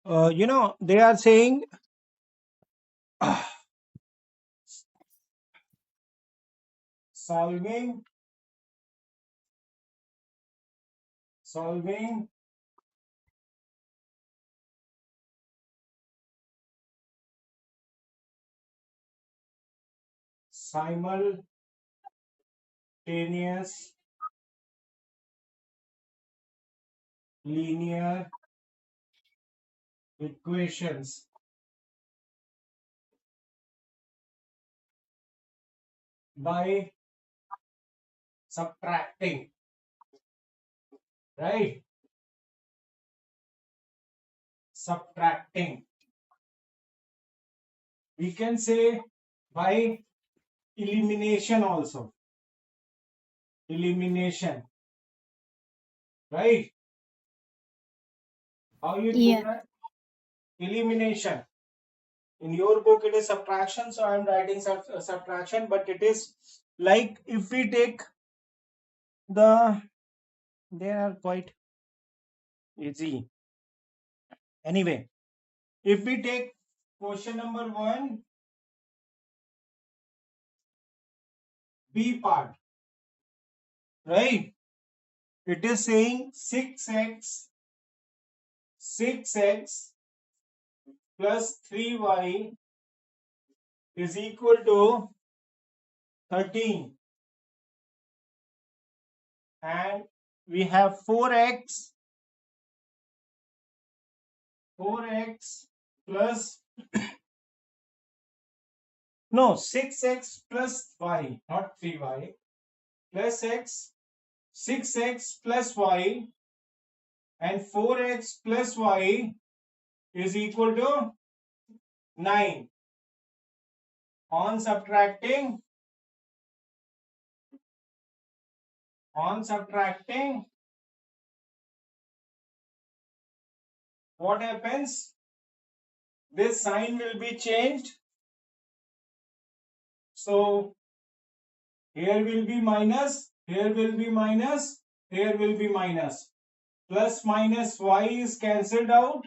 They are saying solving solving simultaneous linear equations by subtracting, right? Subtracting. We can say by elimination also. Elimination, right? How you do Yeah. that? Elimination. In your book, it is subtraction, so I am writing subtraction, but it is like if we take the, they are quite easy. Anyway, if we take question number 1, B part, right? It is saying 6x plus 3y is equal to 13, and we have 4x plus, no, 6x plus y, not 3y, plus x, 6x plus y, and 4x plus y is equal to 9. On subtracting, what happens? This sign will be changed. So here will be minus, here will be minus, here will be minus. Plus minus y is cancelled out.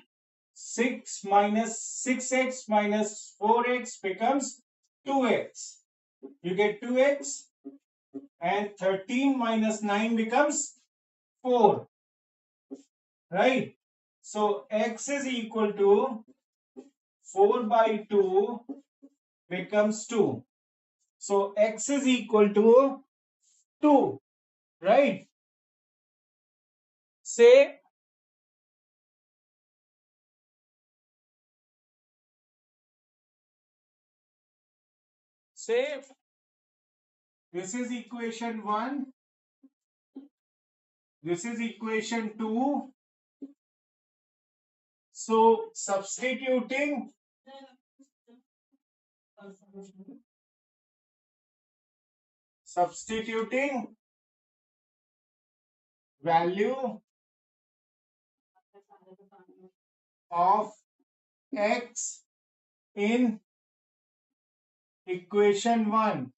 6x minus 4x becomes 2x. You get 2x, and 13 minus 9 becomes 4, right? So x is equal to 4 by 2 becomes 2. So x is equal to 2, right? Say this is equation 1, this is equation 2. So substituting value of x in equation 1,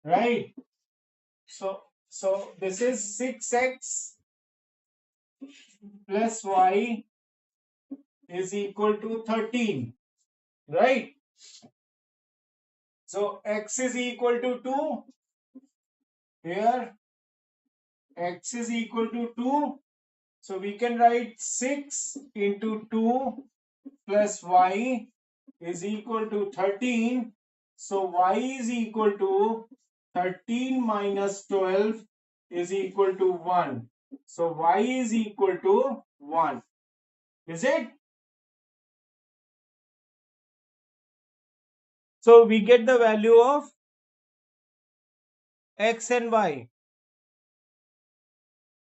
right? So this is 6x plus y is equal to 13, right? So x is equal to 2. Here x is equal to 2. So we can write 6 into 2 plus y is equal to 13. So y is equal to 13 minus 12 is equal to 1. So y is equal to 1. Is it? So we get the value of x and y,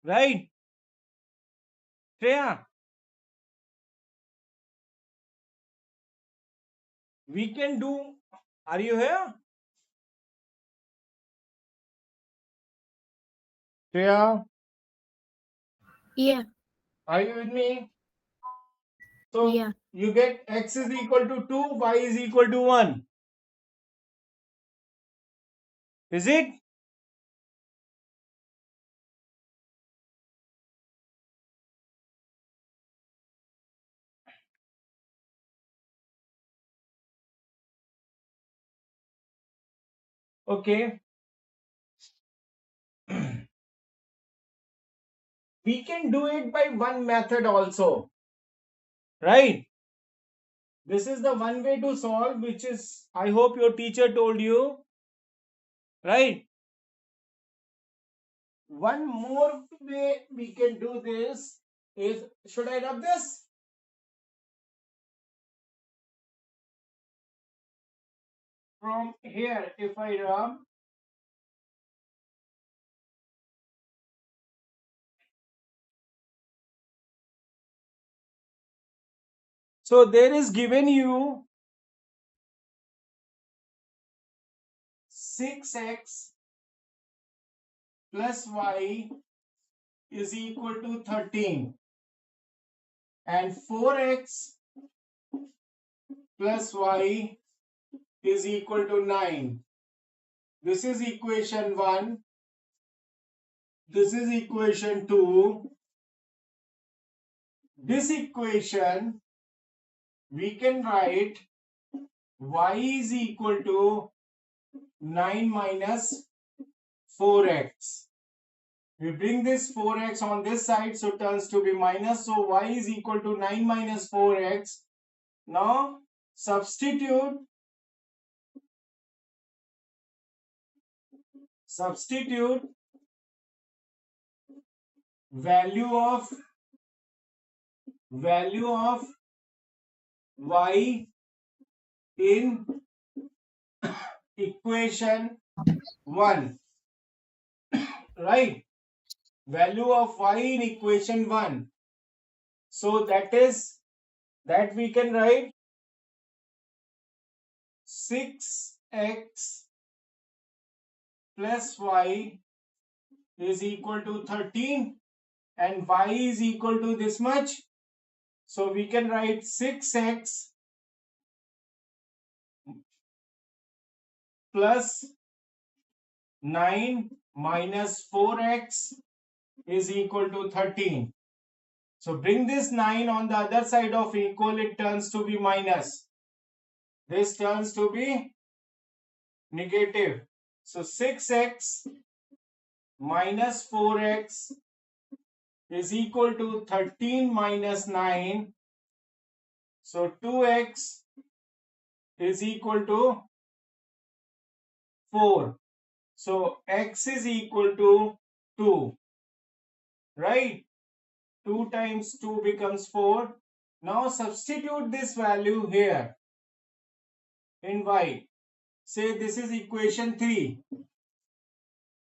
right? Shreya, we can do. Are you here? Shreya, Yeah. are you with me? So Yeah. you get x is equal to 2, y is equal to 1. Is it? Okay. We can do it by one method also, right? This is the one way to solve, which is, I hope your teacher told you, right? One more way we can do this is, should I rub this? From here, if I rub, so there is given you 6x plus y is equal to 13 and 4x plus y is equal to 9. This is equation 1. This is equation 2. This equation we can write y is equal to 9 minus 4x. We bring this 4x on this side, so turns to be minus. So y is equal to 9 minus 4x. Now substitute value of y in equation 1, right? Value of y in equation 1. So that we can write 6x plus y is equal to 13 and y is equal to this much. So we can write 6x plus 9 minus 4x is equal to 13. So bring this 9 on the other side of equal, it turns to be minus. This turns to be negative. So 6x minus 4x is equal to 13 minus 9. So 2x is equal to 4. So x is equal to 2, right? 2 times 2 becomes 4. Now substitute this value here in y. Say this is equation 3.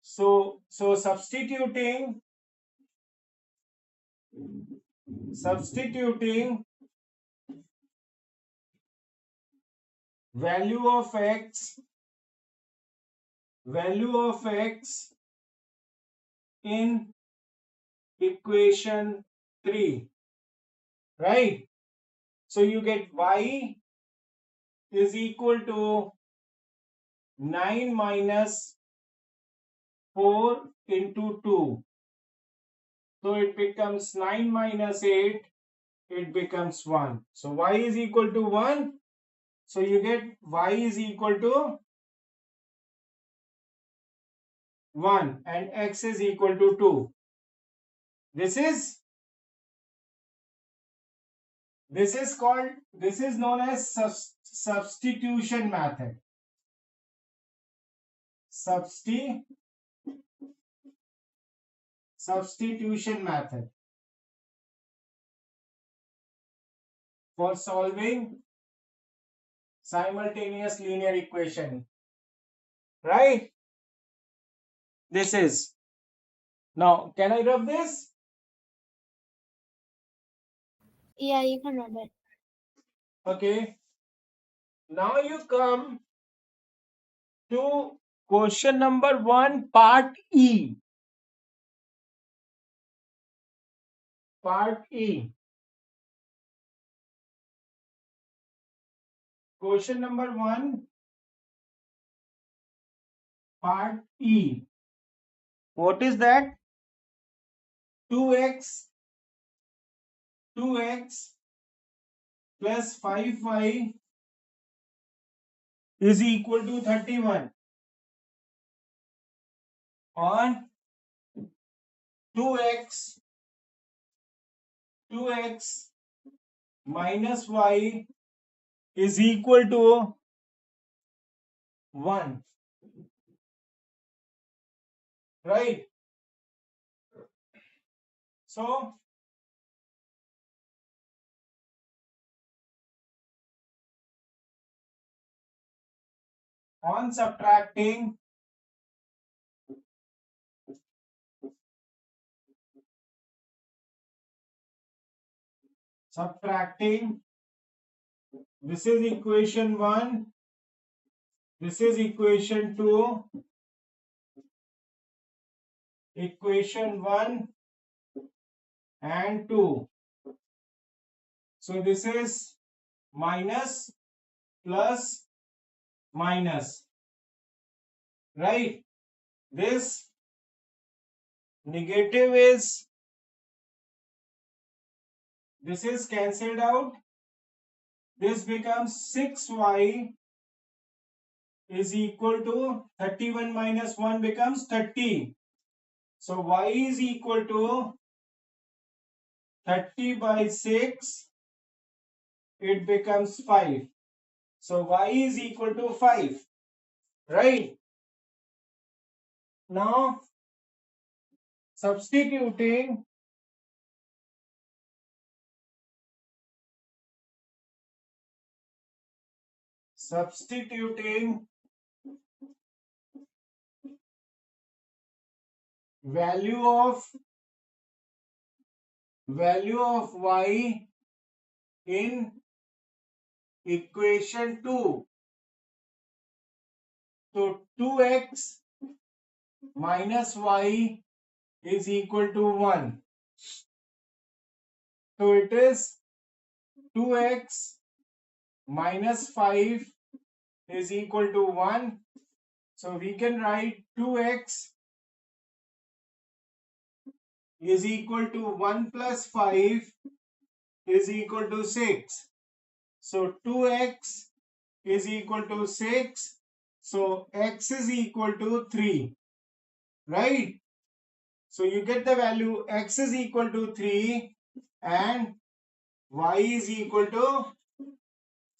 So substituting value of x in equation 3, right? So you get y is equal to 9 minus 4 into 2. So it becomes 9 minus 8, it becomes 1. So y is equal to 1. So you get y is equal to 1 and x is equal to 2. This is known as substitution method. Substitution method for solving simultaneous linear equation, right? This is. Now can I rub this? Yeah, you can rub it. Okay. Now you come to question number 1, part E. Part E. Question number 1, part E. What is that? 2x plus 5y is equal to 31. on 2x minus y is equal to 1, right? So on subtracting this is equation 1, this is equation 2, equation 1 and 2. So this is minus plus minus, right? This negative is, this is cancelled out. This becomes 6y is equal to 31 minus 1 becomes 30. So y is equal to 30 by 6, it becomes 5. So y is equal to 5, right? Now substituting value of y in equation 2. So 2x minus y is equal to 1. So it is 2x minus 5 is equal to 1. So we can write 2x is equal to 1 plus 5 is equal to 6. So 2x is equal to 6. So x is equal to 3, right? So you get the value x is equal to 3 and y is equal to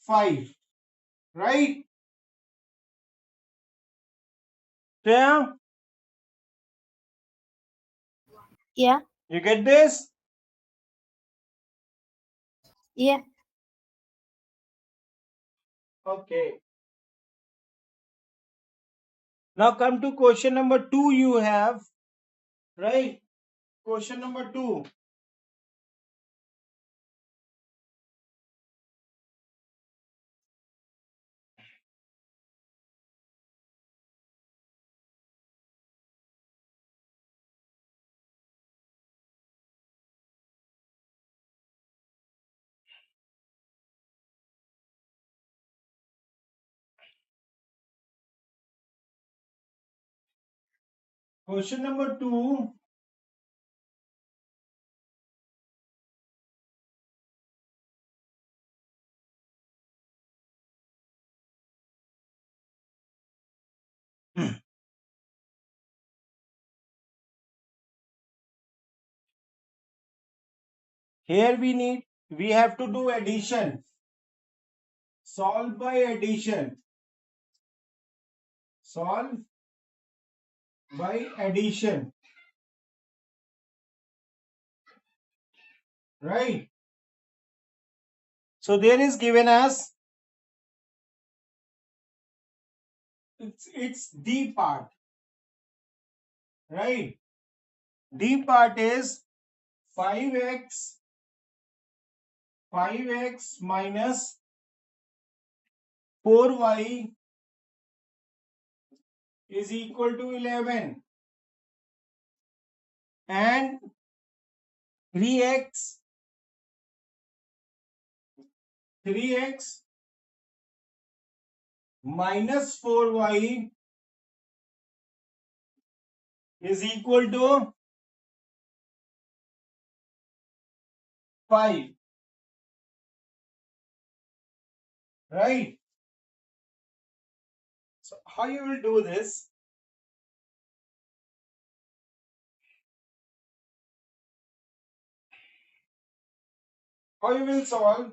5, right? Yeah, Yeah. you get this? Yeah. Okay. Now come to question number 2 you have, right? Question number 2. Question number 2. Here we have to do addition. Solve by addition. Solve by addition. Right? So there is given as it's D part. Right? D part is 5x minus 4y is equal to 11 and 3x minus 4y is equal to 5, right? So how you will do this? How you will solve?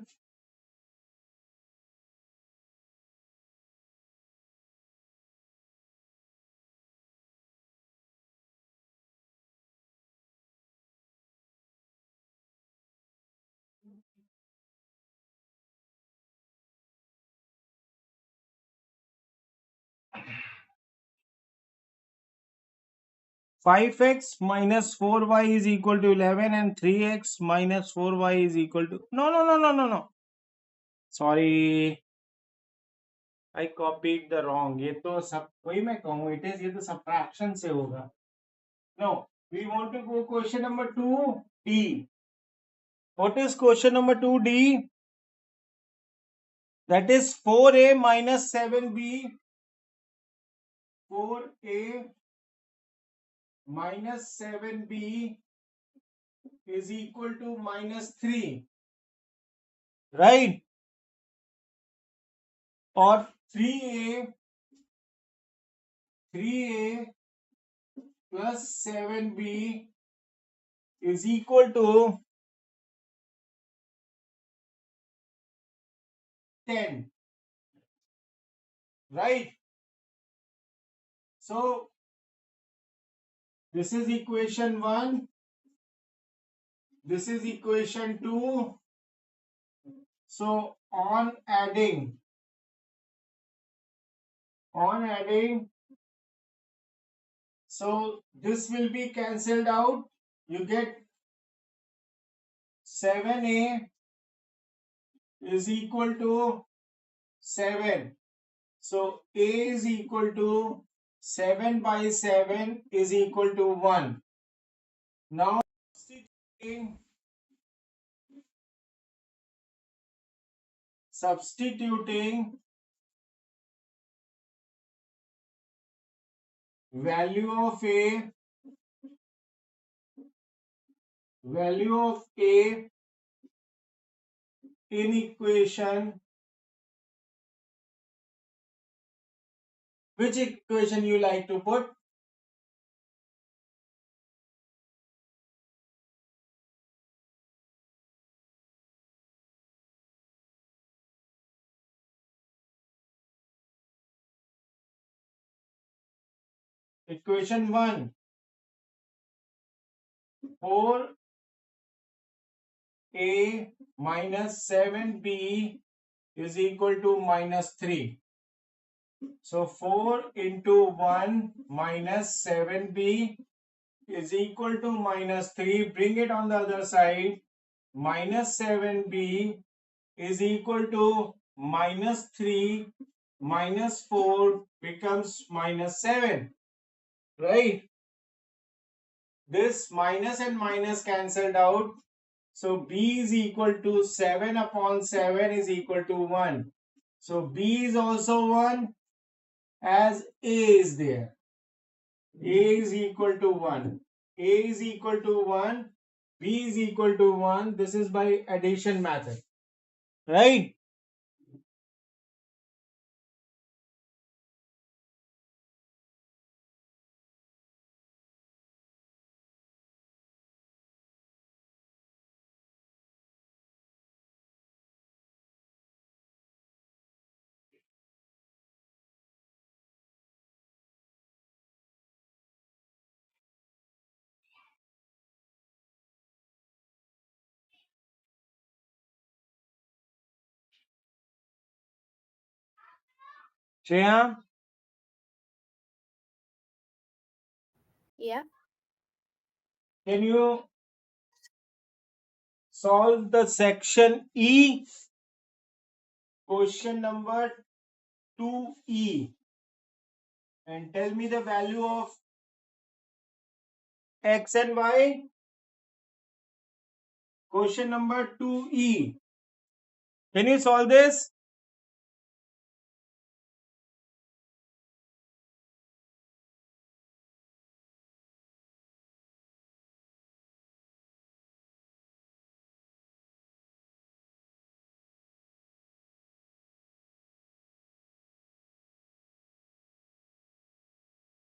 Five x minus 4y is equal to 11 and 3x minus 4y is equal to no. Sorry, I copied the wrong. ये तो सब वही मैं कहूँ it is ये तो subtraction से होगा. No, we want to go question number 2D. What is question number 2D? That is 4a minus 7b. 4a minus 7b is equal to minus 3. Right? Or 3a plus 7b is equal to 10. Right? So this is equation 1. This is equation 2. So on adding, so this will be cancelled out. You get 7a is equal to 7. So a is equal to 7 by 7 is equal to 1. Now substituting value of a in equation. Which equation you like to put? Equation 1. 4a minus 7b is equal to minus 3. So 4 into 1 minus 7b is equal to minus 3. Bring it on the other side. Minus 7b is equal to minus 3 minus 4 becomes minus 7. Right? This minus and minus cancelled out. So b is equal to 7 upon 7 is equal to 1. So b is also 1 as a is there. A is equal to 1. A is equal to 1. B is equal to 1. This is by addition method. Right? Shreya, Yeah. can you solve the section E? Question number 2E. And tell me the value of x and y. Question number 2E. Can you solve this?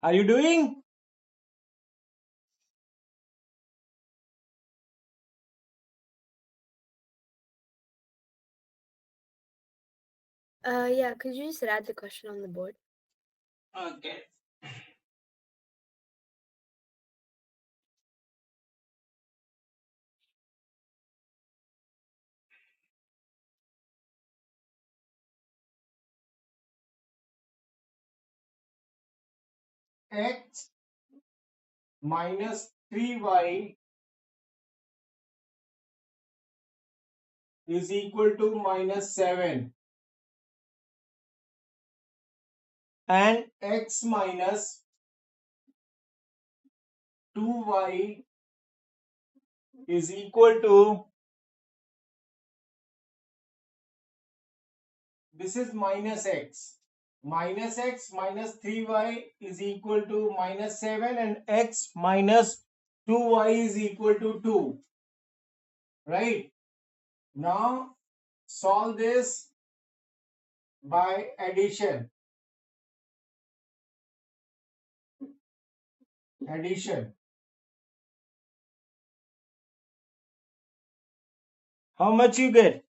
Are you doing? Yeah, could you just add the question on the board? Okay. X minus 3y is equal to minus 7 and x minus 2y is equal to, this is minus x. Minus x minus 3y is equal to minus 7 and x minus 2y is equal to 2. Right? Now solve this by addition. Addition. How much you get?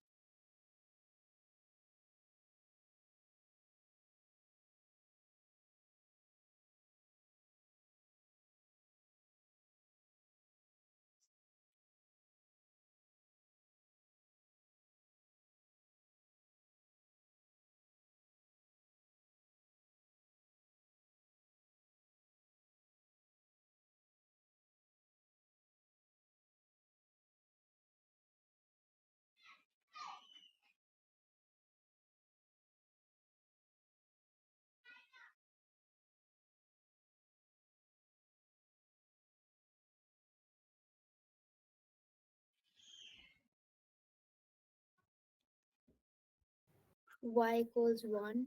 Y equals 1.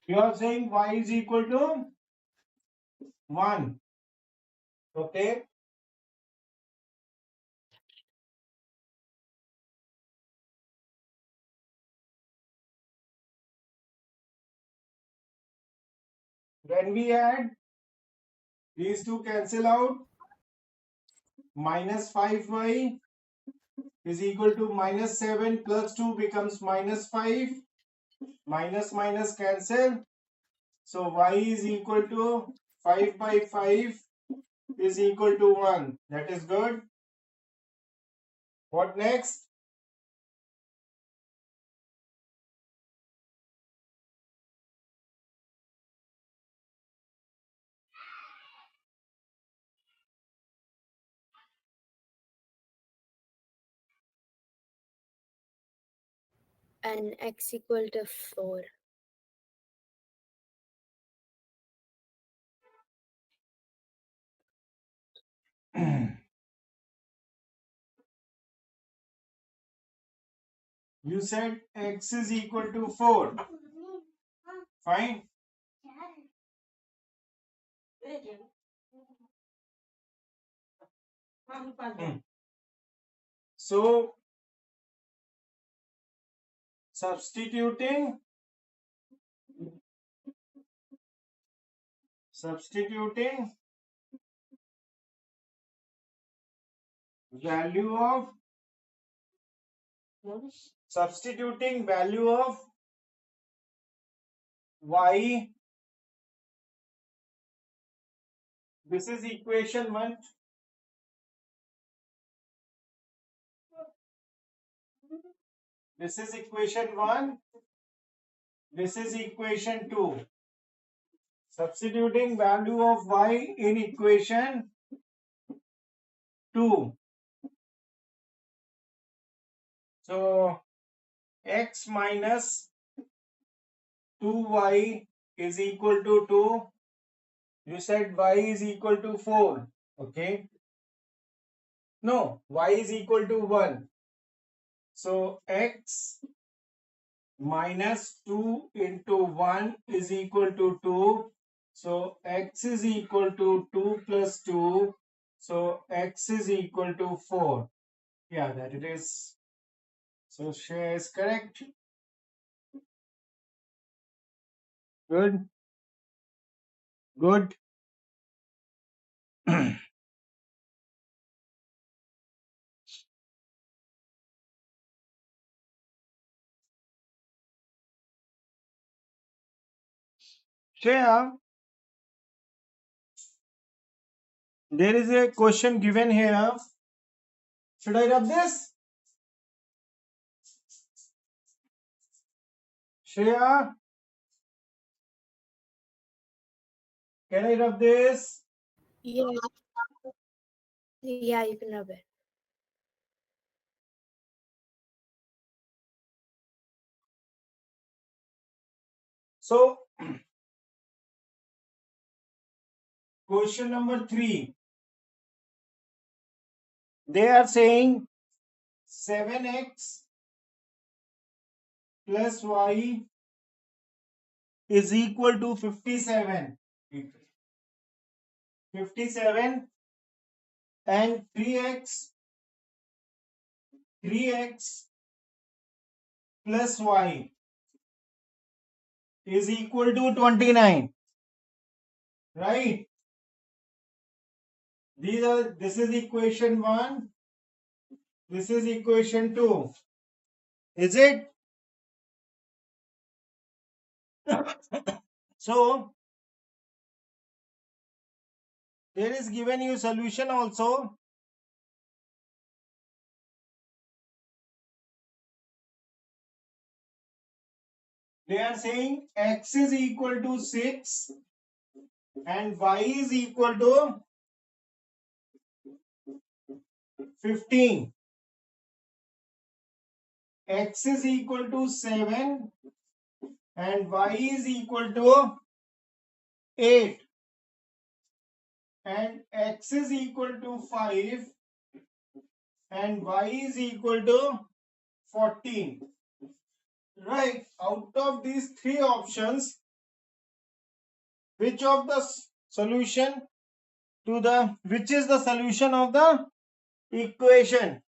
You are saying y is equal to 1. Okay. When we add, these two cancel out. Minus 5y is equal to minus 7 plus 2 becomes minus 5. Minus minus cancel. So y is equal to 5 by 5 is equal to 1. That is good. What next? And x equal to 4. You said x is equal to 4. Fine. So substituting value of y, this is equation 1. This is equation 1. This is equation 2. Substituting value of y in equation 2. So x minus 2y is equal to 2. You said y is equal to 4. Okay. No, y is equal to 1. So x minus 2 into 1 is equal to 2. So x is equal to 2 plus 2. So x is equal to 4. Yeah, that it is. So Shreya is correct. Good. Good. Shreya, there is a question given here. Should I rub this? Shreya, can I rub this? Yeah. Yeah, you can rub it. So, question number 3. They are saying 7x plus y is equal to 57. 57 and 3x plus y is equal to 29. Right? This is equation 1. This is equation 2. Is it? So, there is given you solution also. They are saying x is equal to 6 and y is equal to 15. X is equal to 7 and y is equal to 8. And x is equal to 5 and y is equal to 14. Right, out of these 3 options, which is the solution of the equation?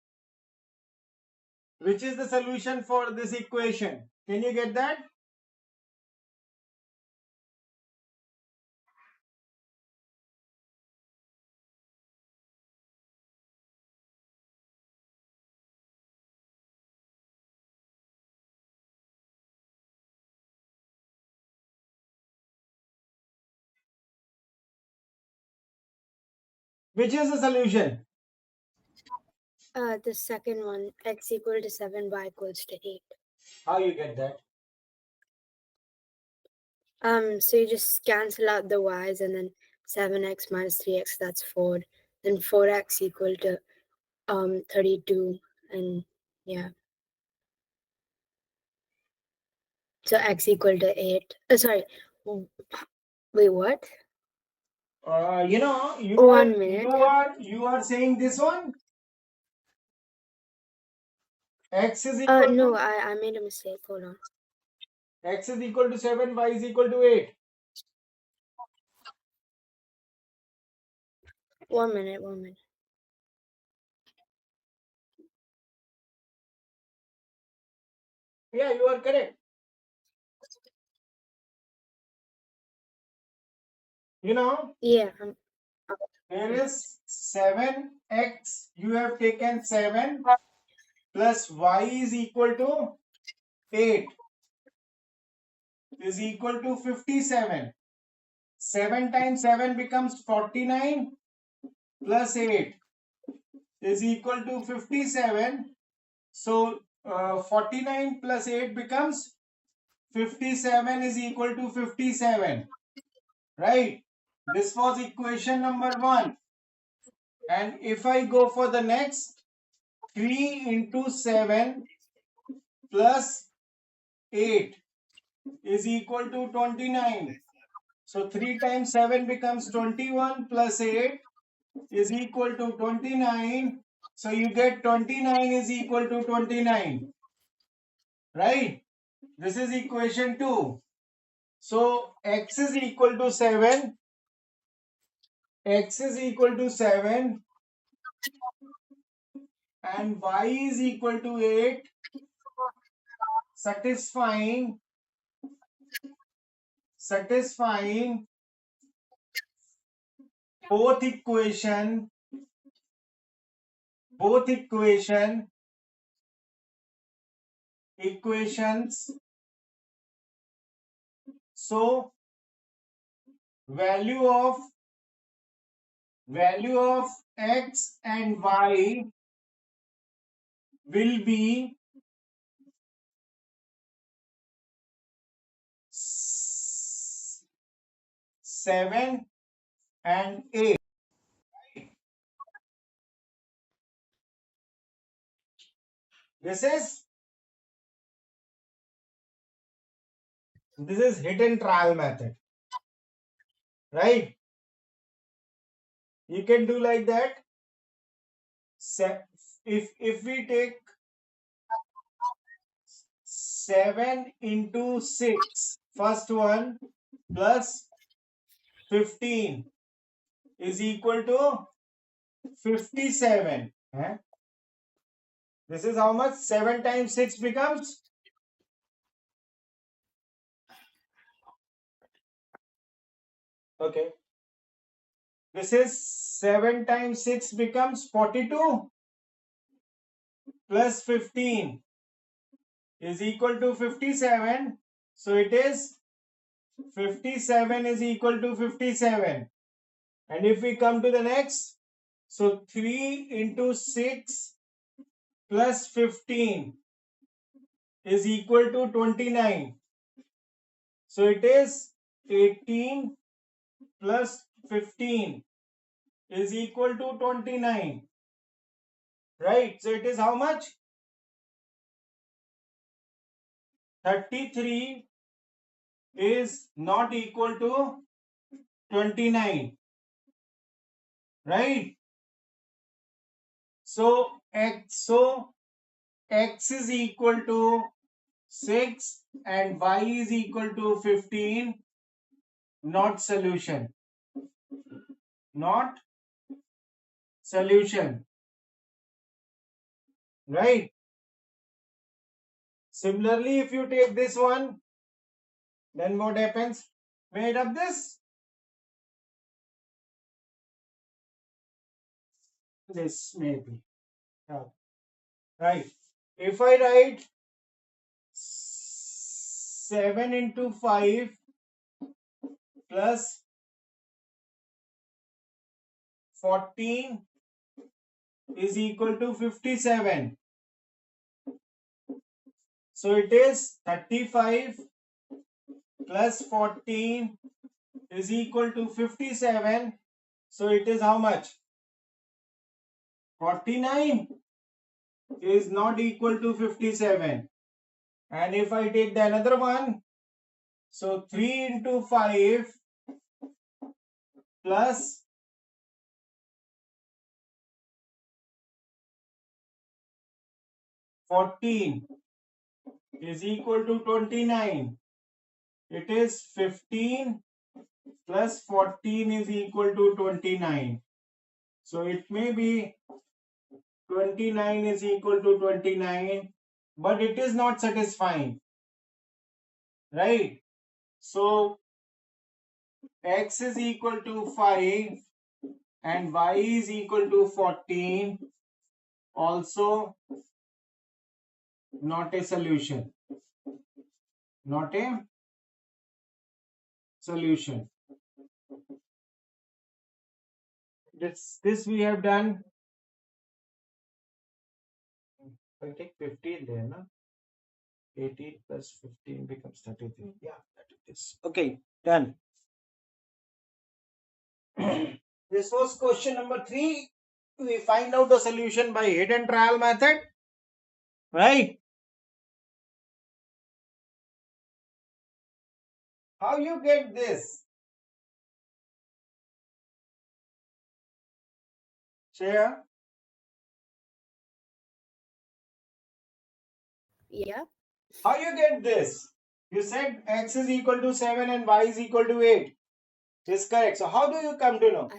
Which is the solution for this equation? Can you get that? Which is the solution? The second one, x equal to 7, y equals to 8. How you get that? So you just cancel out the y's and then 7x minus 3x, that's 4. Then 4x equal to 32, and yeah. So x equal to 8. Sorry. Wait, what? One minute. you are saying this one. X is equal No, to I made a mistake. Hold on. x is equal to 7, y is equal to 8. 1 minute. Yeah, you are correct. Yeah. There is 7x. You have taken 7 plus y is equal to 8 is equal to 57. 7 times 7 becomes 49 plus 8 is equal to 57. So 49 plus 8 becomes 57 is equal to 57. Right? This was equation number 1. And if I go for the next, 3 into 7 plus 8 is equal to 29. So 3 times 7 becomes 21 plus 8 is equal to 29. So you get 29 is equal to 29. Right? This is equation 2. So x is equal to 7. X is equal to 7 and y is equal to 8, satisfying both equations. So value of x and y will be 7 and 8. This is hidden trial method, right? You can do like that. If we take 7 into 6, first one, plus 15 is equal to 57. This is how much? 7 times 6 becomes? Okay. This is 7 times 6 becomes 42 plus 15 is equal to 57. So it is 57 is equal to 57. And if we come to the next, so 3 into 6 plus 15 is equal to 29. So it is 18 plus 15 is equal to 29. Right? So it is how much? 33 is not equal to 29. Right? So x is equal to 6 and y is equal to 15. Not solution. Not solution. Right? Similarly, if you take this one, then what happens? Made up this. This maybe. Right. If I write 7 into 5 plus 14 is equal to 57. So it is 35 plus 14 is equal to 57. So it is how much? 49 is not equal to 57. And if I take the another one, so 3 into 5 plus 14 is equal to 29. It is 15 plus 14 is equal to 29. So it may be 29 is equal to 29, but it is not satisfying. Right? So x is equal to 5 and y is equal to 14. Also not a solution. Not a solution. This we have done. I take 15 there, no? 18 plus 15 becomes 33. Yeah, that it is. Okay, done. This was question number 3. We find out the solution by hidden trial method. Right? How you get this? Shreya? Yeah. How you get this? You said x is equal to 7 and y is equal to 8. Is correct. So how do you come to know?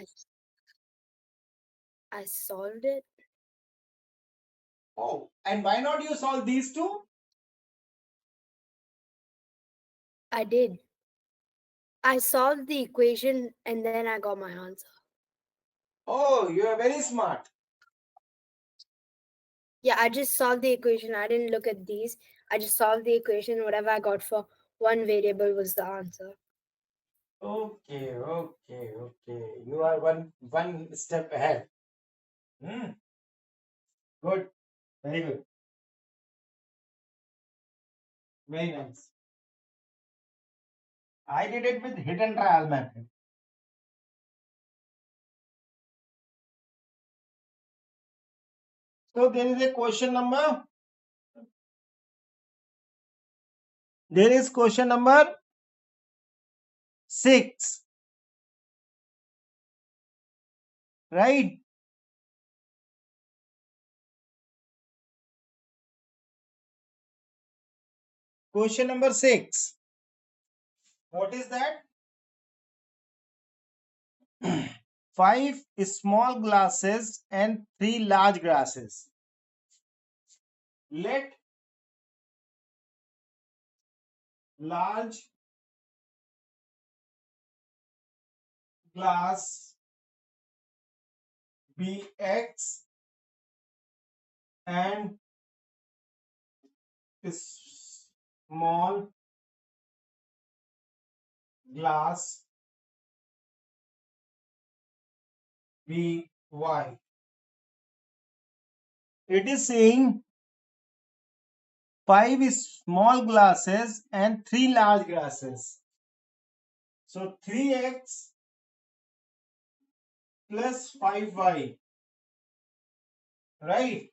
I solved it. Oh, and why not you solve these two? I did. I solved the equation and then I got my answer. Oh, you are very smart. Yeah, I just solved the equation. I didn't look at these. I just solved the equation. Whatever I got for one variable was the answer. Okay, okay, okay. You are one step ahead. Hmm. Good. Very good. Very nice. I did it with hit and trial method. So there is a question number. There is question number 6. Right? Question number 6. What is that? 5 small glasses and 3 large glasses. Let large glass be X and small glass be Y. It is saying 5 small glasses and 3 large glasses. So 3x plus 5y, right?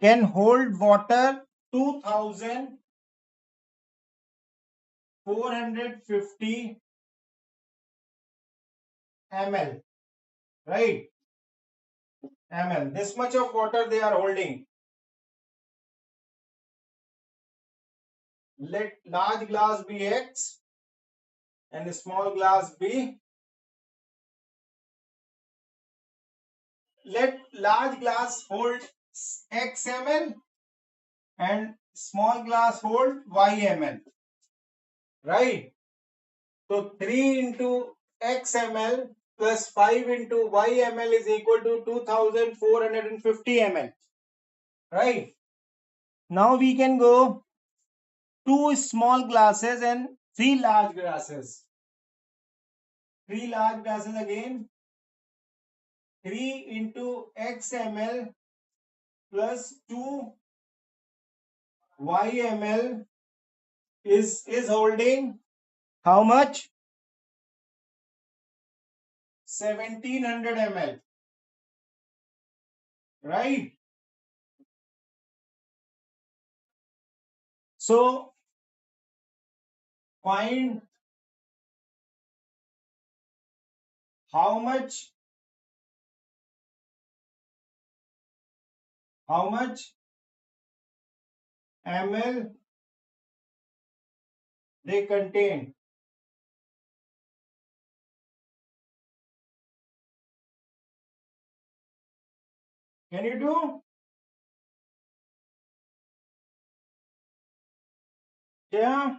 Can hold water 2450 ml, right? Ml. This much of water they are holding. Let large glass be X and small glass be. Let large glass hold X ml and small glass hold Y ml, right? So 3 into X ml plus 5 into Y ml is equal to 2450 ml, right? Now we can go 2 small glasses and 3 large glasses. 3 large glasses again. 3 into X ml plus 2 Y ml is holding how much? 1700 ml, right? So find how much ml they contain. Can you do? Yeah.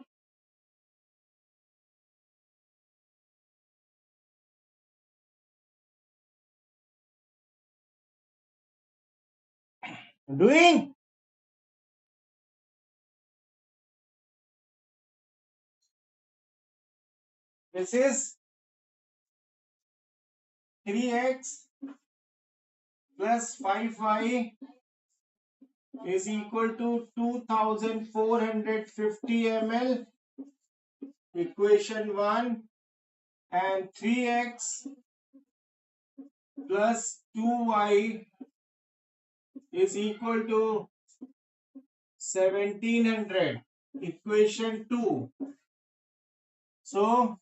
Doing? This is 3x plus 5y is equal to 2450 ml, equation 1, and 3x plus 2y is equal to 1700, equation 2. So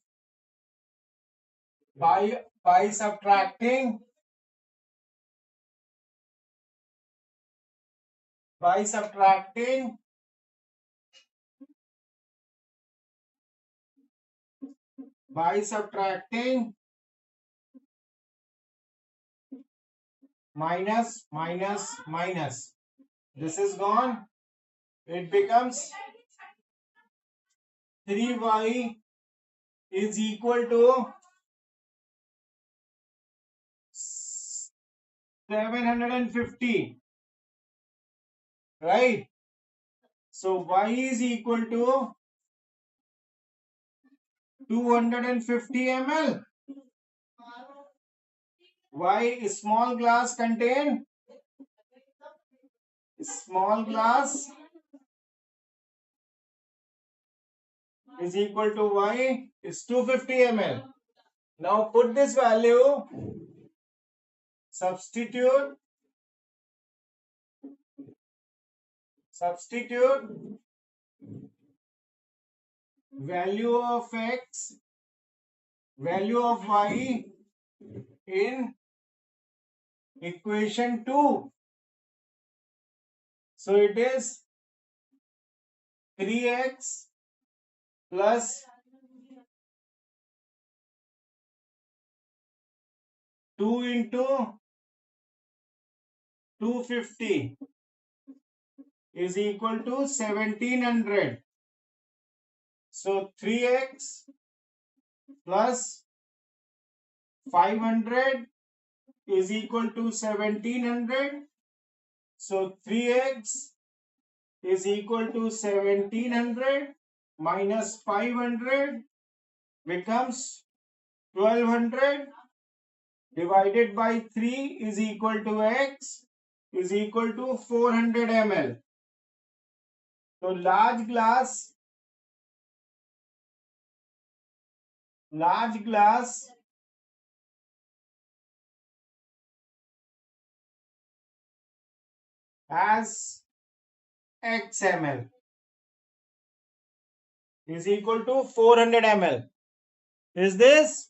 by subtracting by subtracting minus minus minus, this is gone, it becomes 3y is equal to 750, right? So y is equal to 250 ml. Y small glass contain small glass is equal to y is 250 ml. Now put this value, substitute value of x, value of y in equation 2. So it is 3x plus 2 into 250 is equal to 1700. So 3x plus 500 is equal to 1700. So 3x is equal to 1700 minus 500 becomes 1200 divided by 3 is equal to x is equal to 400 ml. So large glass has x ml is equal to 400 ml. Is this?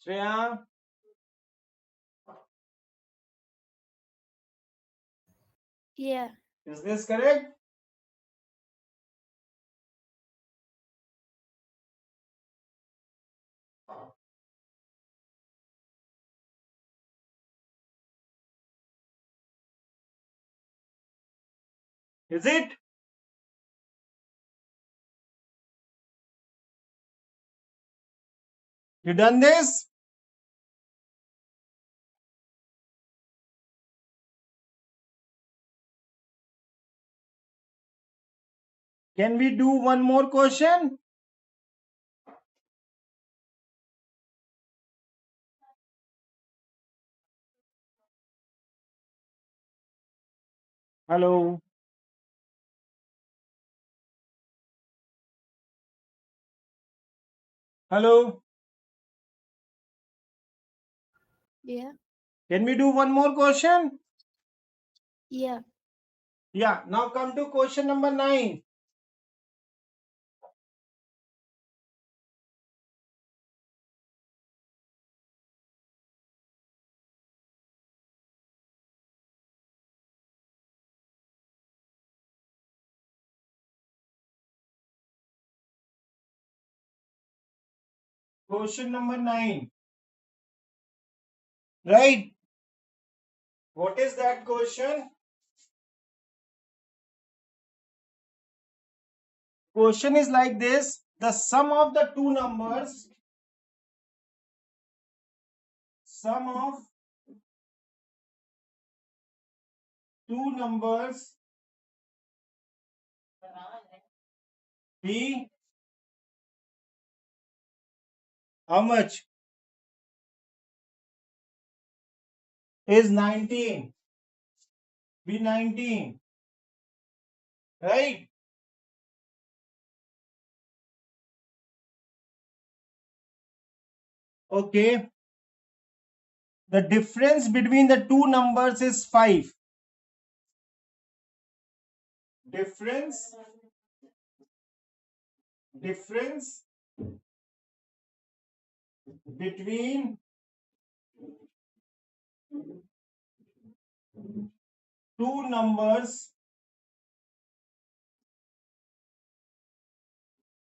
Shreya, Yeah. is this correct? Is it? You done this? Can we do one more question? Hello. Hello. Yeah. Can we do one more question? Yeah. Yeah. Now come to question number 9. Question number 9. Right. What is that question? Question is like this. The sum of the two numbers, sum of two numbers be how much? Is 19. Be 19. Right? Okay. The difference between the two numbers is 5. Difference between two numbers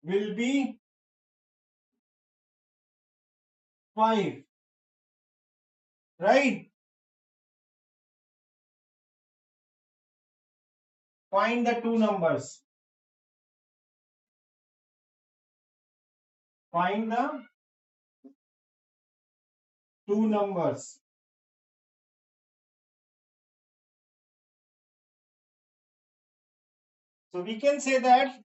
will be 5. Right? Find the two numbers. Find the two numbers. So we can say that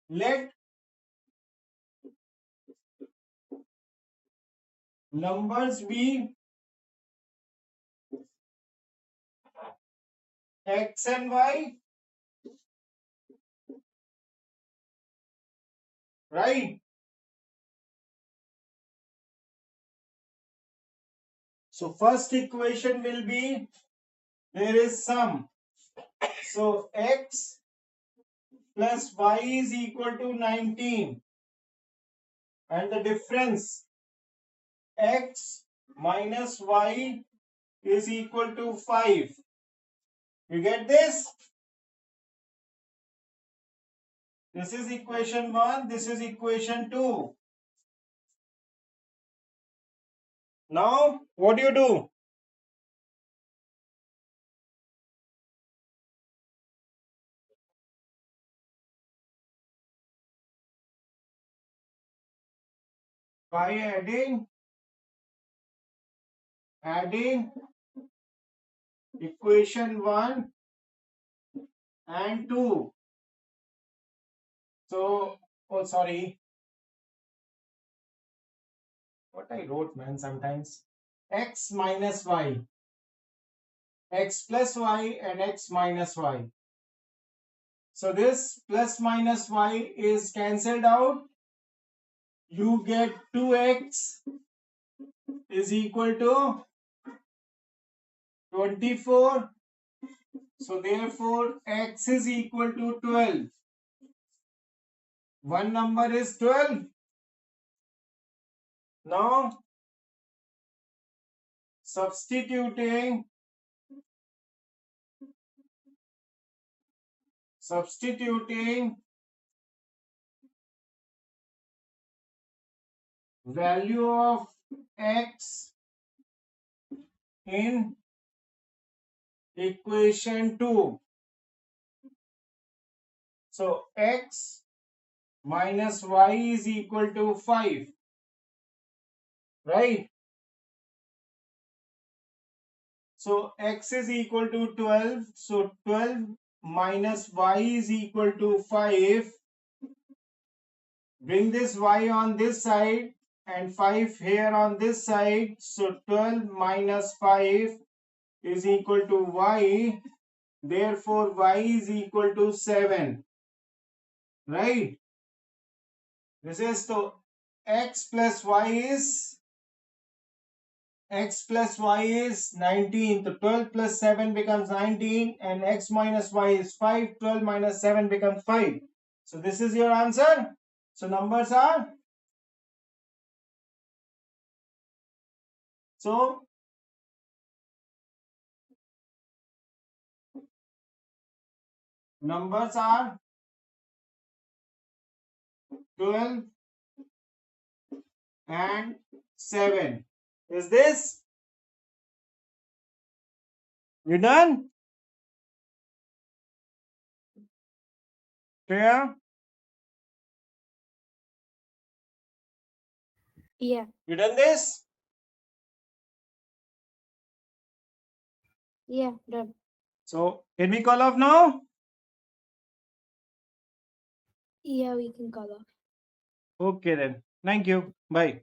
let numbers be x and y, right? So first equation will be, there is sum. So x plus y is equal to 19. And the difference x minus y is equal to 5. You get this? This is equation 1. This is equation 2. Now, what do you do? By adding equation 1 and 2. So, oh sorry, what I wrote, man, sometimes. X minus y, x plus y and x minus y. So this plus minus y is cancelled out. You get 2x is equal to 24. So therefore x is equal to 12. One number is 12. Now substituting value of x in equation 2. So x minus y is equal to 5, right? So x is equal to 12. So 12 minus y is equal to 5. Bring this y on this side and 5 here on this side. So 12 minus 5 is equal to y. Therefore y is equal to 7. Right? This is the x plus y is 19. So 12 plus 7 becomes 19 and x minus y is 5. 12 minus 7 becomes 5. So this is your answer. So numbers are, so numbers are 12 and 7. Is this? You done? Clear? Yeah. You done this? Yeah, done. So can we call off now? Yeah, we can call off. Okay then. Thank you. Bye.